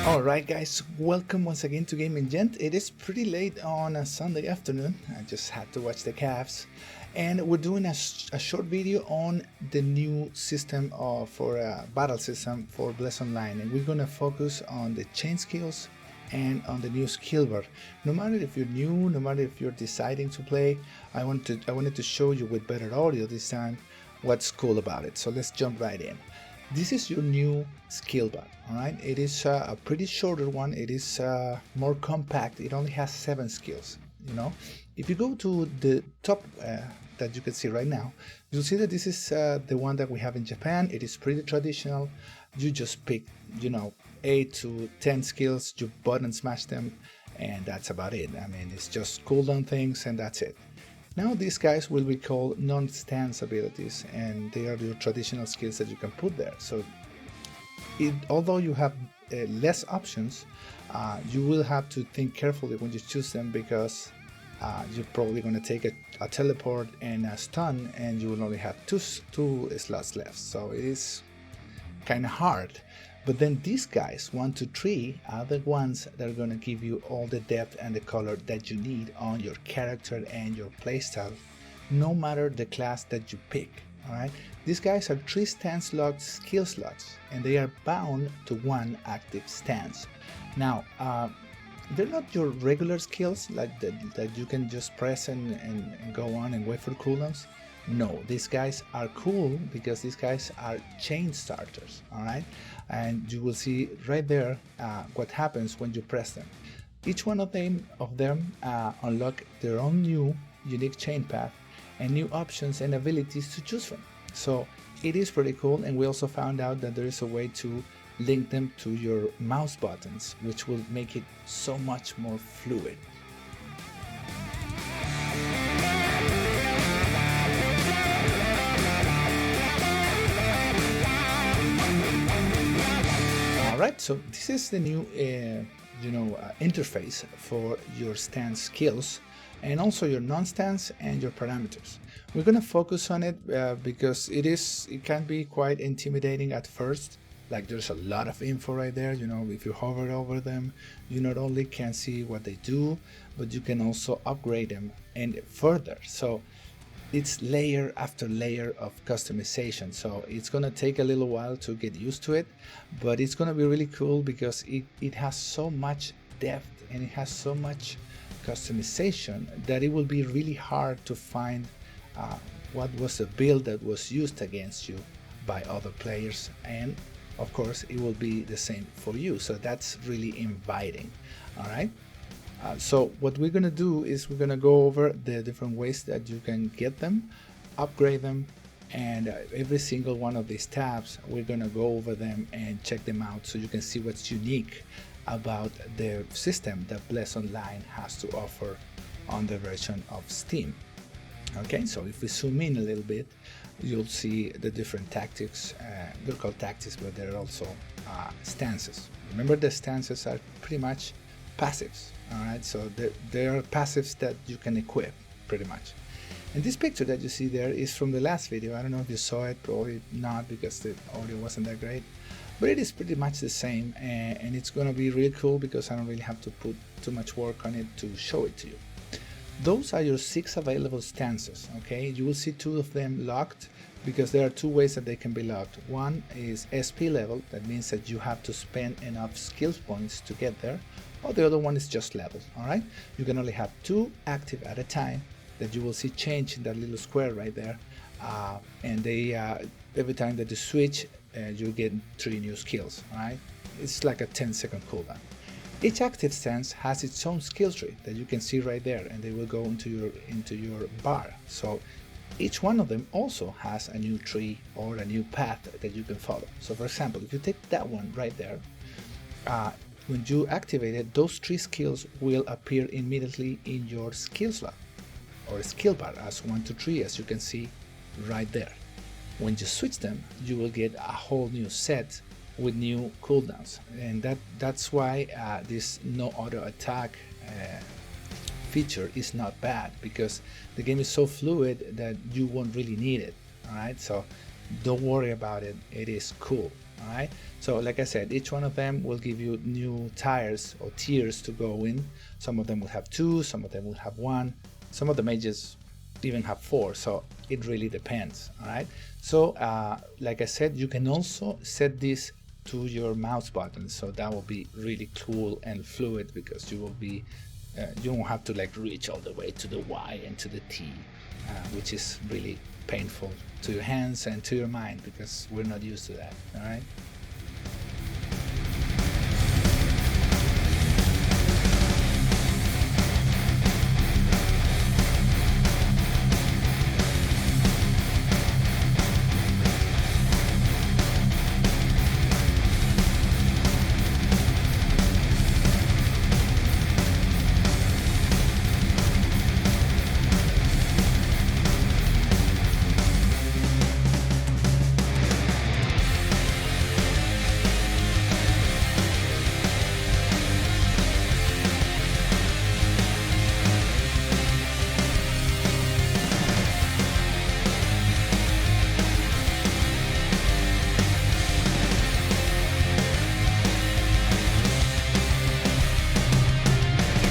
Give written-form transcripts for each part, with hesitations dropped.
Alright guys, welcome once again to Gaming Gent. It is pretty late on a Sunday afternoon. I just had to watch the Cavs. And we're doing a short video on the new system for a battle system for Bless Online. And we're going to focus on the chain skills and on the new Skillbar. No matter if you're new, no matter if you're deciding to play, I wanted to show you with better audio this time what's cool about it. So let's jump right in. This is your new Skillbar, alright? It is a pretty shorter one. It is more compact. It only has 7 skills, you know? If you go to the top that you can see right now, you'll see that this is the one that we have in Japan. It is pretty traditional. You just pick, 8 to 10 skills, you button smash them, and that's about it. I mean, it's just cooldown things and that's it. Now these guys will be called non-stance abilities, and they are your traditional skills that you can put there. So although you have less options, you will have to think carefully when you choose them, because you're probably going to take a teleport and a stun, and you will only have two slots left. So it is kind of hard. But then these guys, 1 to 3, are the ones that are going to give you all the depth and the color that you need on your character and your playstyle, no matter the class that you pick. Alright, these guys are 3 stance locked skill slots, and they are bound to 1 active stance. Now, they're not your regular skills like that you can just press and go on and wait for cooldowns. No, these guys are cool because these guys are chain starters, alright? And you will see right there what happens when you press them. Each one of them unlock their own new unique chain path and new options and abilities to choose from. So it is pretty cool, and we also found out that there is a way to link them to your mouse buttons, which will make it so much more fluid. Alright, so this is the new interface for your stance skills, and also your non-stance and your parameters. We're going to focus on it because it can be quite intimidating at first. Like, there's a lot of info right there. If you hover over them, you not only can see what they do, but you can also upgrade them and further. So it's layer after layer of customization, so it's gonna take a little while to get used to it, but it's gonna be really cool because it has so much depth and it has so much customization that it will be really hard to find what was a build that was used against you by other players, and of course it will be the same for you. So that's really inviting. All right. So what we're going to do is we're going to go over the different ways that you can get them, upgrade them, and every single one of these tabs, we're going to go over them and check them out so you can see what's unique about the system that Bless Online has to offer on the version of Steam. Okay, so if we zoom in a little bit, you'll see the different tactics. They're called tactics, but they're also stances. Remember, the stances are pretty much passives. Alright, so there are passives that you can equip pretty much. And this picture that you see there is from the last video. I don't know if you saw it, probably not because the audio wasn't that great, but it is pretty much the same, and it's gonna be really cool because I don't really have to put too much work on it to show it to you. Those are your 6 available stances. Okay, you will see 2 of them locked because there are 2 ways that they can be locked. One is SP level, that means that you have to spend enough skill points to get there, or the other one is just level. Alright, you can only have 2 active at a time that you will see change in that little square right there, and they every time that you switch, you get 3 new skills. Alright, it's like a 10-second cooldown. Each active stance has its own skill tree that you can see right there, and they will go into your bar. So each one of them also has a new tree or a new path that you can follow. So for example, if you take that one right there, when you activate it, those 3 skills will appear immediately in your skill slot or skill bar as 1 to 3, as you can see right there. When you switch them, you will get a whole new set with new cooldowns, and that's why this no auto attack feature is not bad, because the game is so fluid that you won't really need it. All right, so don't worry about it. It is cool. All right, so like I said, each one of them will give you new tiers or tiers to go in. Some of them will have 2, some of them will have 1, some of the mages even have 4, so it really depends. All right, so like I said, you can also set this to your mouse button, so that will be really cool and fluid, because you will be you won't have to like reach all the way to the Y and to the T, which is really painful to your hands and to your mind, because we're not used to that. All right.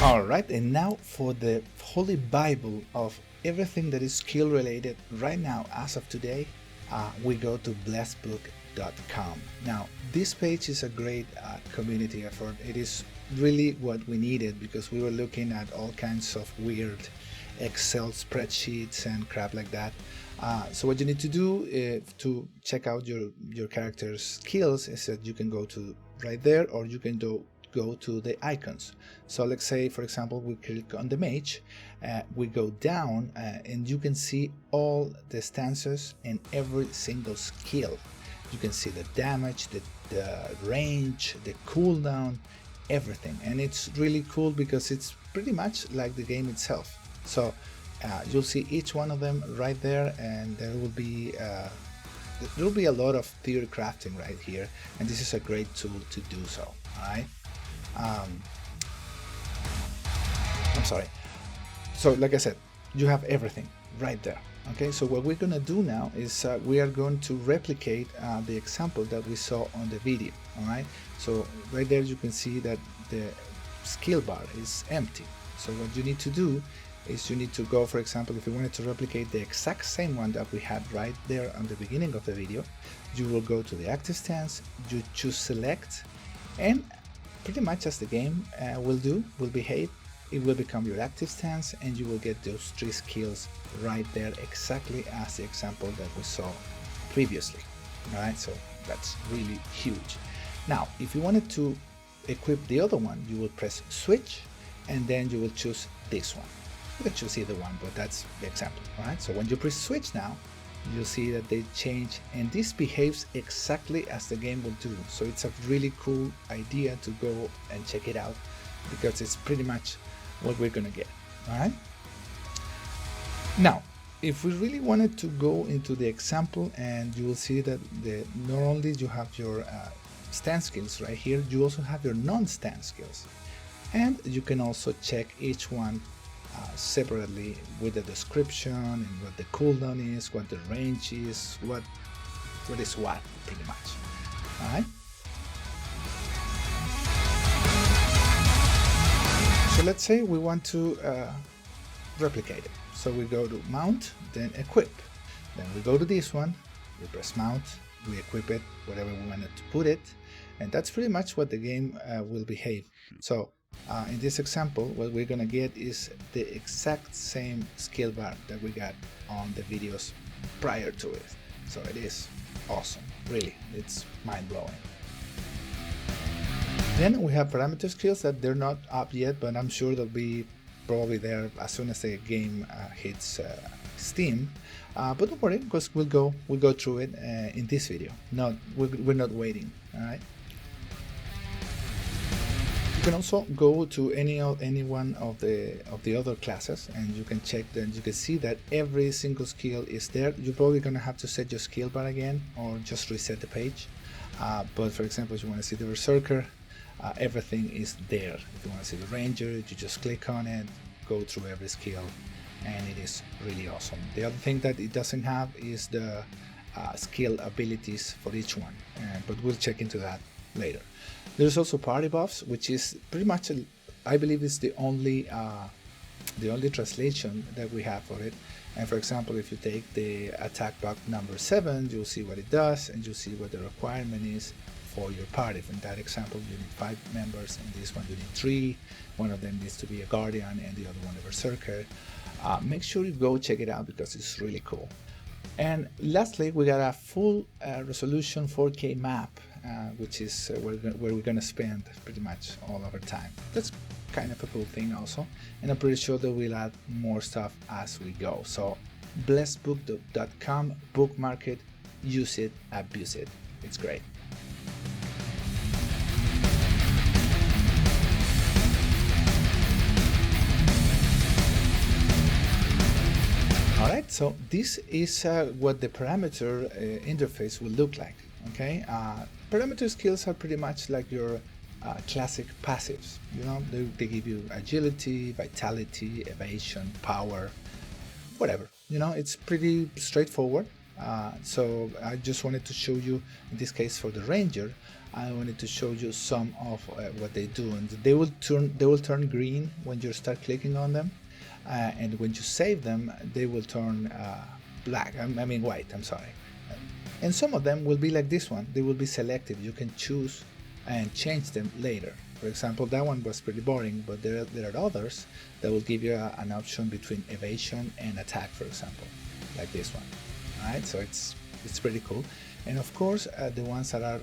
Alright, and now for the holy bible of everything that is skill related right now as of today, we go to blessedbook.com. Now this page is a great community effort. It is really what we needed, because we were looking at all kinds of weird Excel spreadsheets and crap like that. So what you need to do to check out your character's skills is that you can go to right there, or you can go to the icons. So let's say, for example, we click on the mage, we go down, and you can see all the stances and every single skill. You can see the damage, the range, the cooldown, everything. And it's really cool because it's pretty much like the game itself. So you'll see each one of them right there, and there will be a lot of theory crafting right here, and this is a great tool to do so. All right. I'm sorry. So like I said, you have everything right there. Okay, so what we're gonna do now is we are going to replicate the example that we saw on the video. All right, so right there you can see that the skill bar is empty. So what you need to do is you need to go, for example, if you wanted to replicate the exact same one that we had right there on the beginning of the video, you will go to the active stance, you choose select, and pretty much as the game will behave, it will become your active stance, and you will get those 3 skills right there, exactly as the example that we saw previously. All right, so that's really huge. Now, if you wanted to equip the other one, you will press switch, and then you will choose this one. You can choose either one, but that's the example. All right, so when you press switch now, you'll see that they change, and this behaves exactly as the game will do. So it's a really cool idea to go and check it out, because it's pretty much what we're gonna get. All right, now if we really wanted to go into the example, and you will see that not only you have your stance skills right here, you also have your non-stance skills, and you can also check each one separately with the description and what the cooldown is, what the range is, what is what, pretty much. All right. So let's say we want to replicate it. So we go to mount, then equip. Then we go to this one, we press mount, we equip it, whatever we wanted to put it, and that's pretty much what the game will behave. So in this example, what we're gonna get is the exact same skill bar that we got on the videos prior to it. So it is awesome, really, it's mind-blowing. Then we have parameter skills that they're not up yet, but I'm sure they'll be probably there as soon as the game hits Steam. But don't worry, because we'll go through it in this video. We're not waiting. All right. You can also go to any one of the other classes, and you can check that. You can see that every single skill is there. You're probably gonna have to set your skill bar again, or just reset the page. But for example, if you want to see the Berserker, everything is there. If you want to see the Ranger, you just click on it, go through every skill, and it is really awesome. The other thing that it doesn't have is the skill abilities for each one, but we'll check into that later. There's also party buffs, which is pretty much, I believe, is the only translation that we have for it. And for example, if you take the attack buff number 7, you'll see what it does, and you'll see what the requirement is for your party. In that example, you need 5 members, and this one you need 3. One of them needs to be a guardian, and the other one a berserker. Make sure you go check it out because it's really cool. And lastly, we got a full resolution 4K map, which is where we're going to spend pretty much all of our time. That's kind of a cool thing also, and I'm pretty sure that we'll add more stuff as we go. So blessedbook.com, bookmark it, use it, abuse it. It's great. Alright, so this is what the parameter interface will look like. Okay, parameter skills are pretty much like your classic passives. You know, they give you agility, vitality, evasion, power, whatever. You know, it's pretty straightforward. So I just wanted to show you, in this case for the ranger, I wanted to show you some of what they do, and they will turn green when you start clicking on them, and when you save them, they will turn black. I mean white. I'm sorry. And some of them will be like this one. They will be selective. You can choose and change them later. For example, that one was pretty boring, but there are others that will give you an option between evasion and attack, for example, like this one. Alright, so it's pretty cool. And of course, the ones that are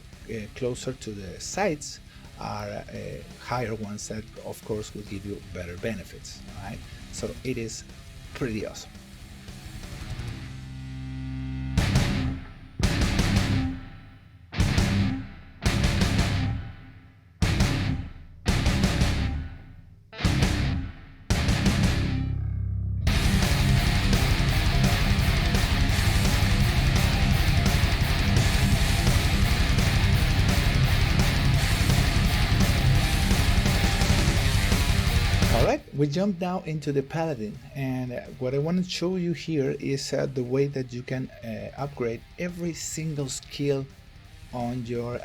closer to the sites are higher ones that, of course, will give you better benefits. Alright, so it is pretty awesome. We jump now into the Paladin, and what I want to show you here is the way that you can upgrade every single skill on your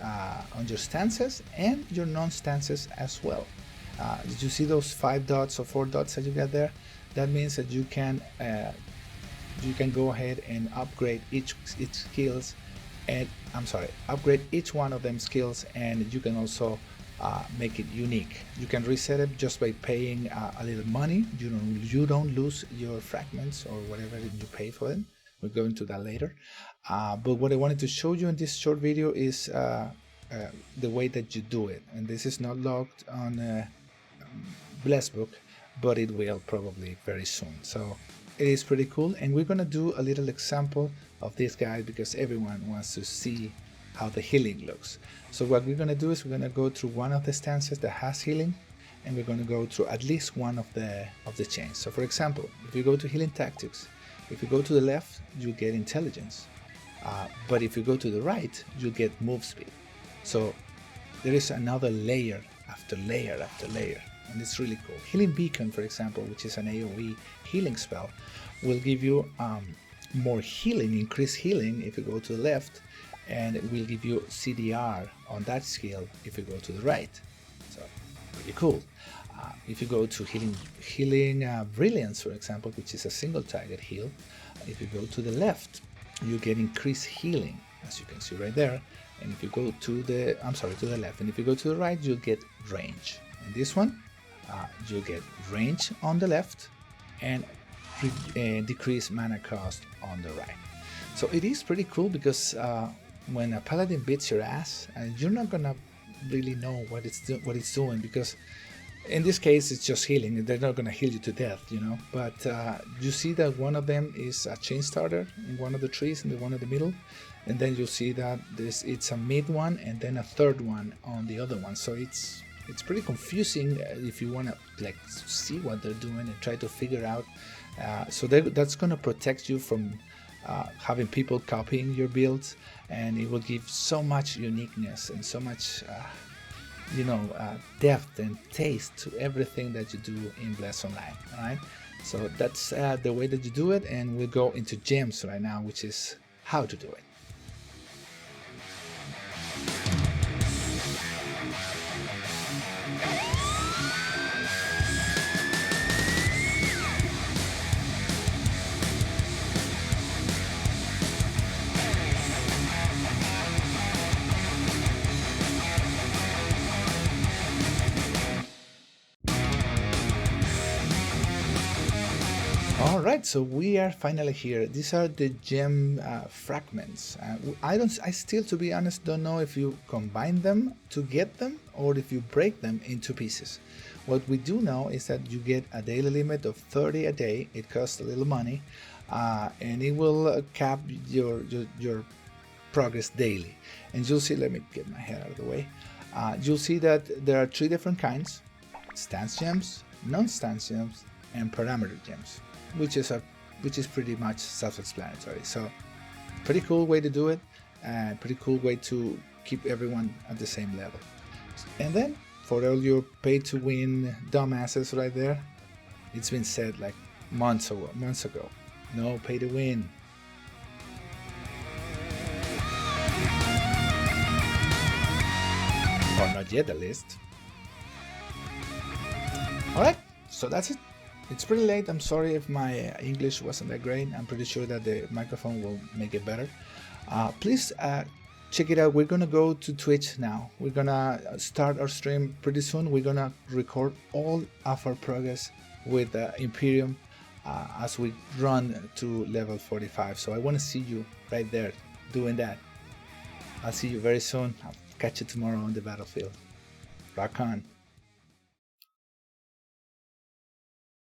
stances and your non-stances as well. Did you see those 5 dots or 4 dots that you got there? That means that you can go ahead and upgrade each skills, and upgrade each one of them skills, and you can also make it unique. You can reset it just by paying a little money. You don't lose your fragments or whatever you pay for them. We'll go into that later. But what I wanted to show you in this short video is the way that you do it. And this is not logged on Blessbook, but it will probably very soon. So it is pretty cool. And we're going to do a little example of this guy because everyone wants to see how the healing looks. So what we're going to do is we're going to go through one of the stances that has healing, and we're going to go through at least one of the chains. So for example, if you go to healing tactics, if you go to the left, you get intelligence, but if you go to the right, you get move speed. So there is another layer after layer after layer, and it's really cool. Healing beacon, for example, which is an AoE healing spell, will give you more healing, increased healing if you go to the left, and it will give you CDR on that skill if you go to the right. So pretty cool. If you go to healing brilliance, for example, which is a single target heal, if you go to the left, you get increased healing, as you can see right there. And if you go to the left, and if you go to the right, you'll get range. And this one, you get range on the left and decrease mana cost on the right. So it is pretty cool because when a paladin beats your ass, you're not gonna really know what it's doing, because in this case it's just healing. They're not gonna heal you to death, you know. But you see that one of them is a chain starter in one of the trees, in the one in the middle, and then you'll see that it's a mid one and then a third one on the other one. So it's pretty confusing if you want to like see what they're doing and try to figure out. So that's gonna protect you from having people copying your builds, and it will give so much uniqueness and so much depth and taste to everything that you do in Bless Online. All right, so that's the way that you do it, and we'll go into gems right now, which is how to do it. Alright, so we are finally here. These are the gem fragments. I still, to be honest, don't know if you combine them to get them or if you break them into pieces. What we do know is that you get a daily limit of 30 a day. It costs a little money, and it will cap your progress daily. And you'll see, let me get my head out of the way. You'll see that there are 3 different kinds: stance gems, non-stance gems, and parameter gems, which is pretty much self-explanatory. So pretty cool way to do it, and pretty cool way to keep everyone at the same level. And then for all your pay to win dumbasses right there, it's been said like months ago, no pay to win. Or not yet, at least. Alright, so that's it. It's pretty late. I'm sorry if my English wasn't that great. I'm pretty sure that the microphone will make it better. Please check it out. We're gonna go to Twitch now. We're gonna start our stream pretty soon. We're gonna record all of our progress with Imperium as we run to level 45. So I want to see you right there doing that. I'll see you very soon. I'll catch you tomorrow on the battlefield. Rock on.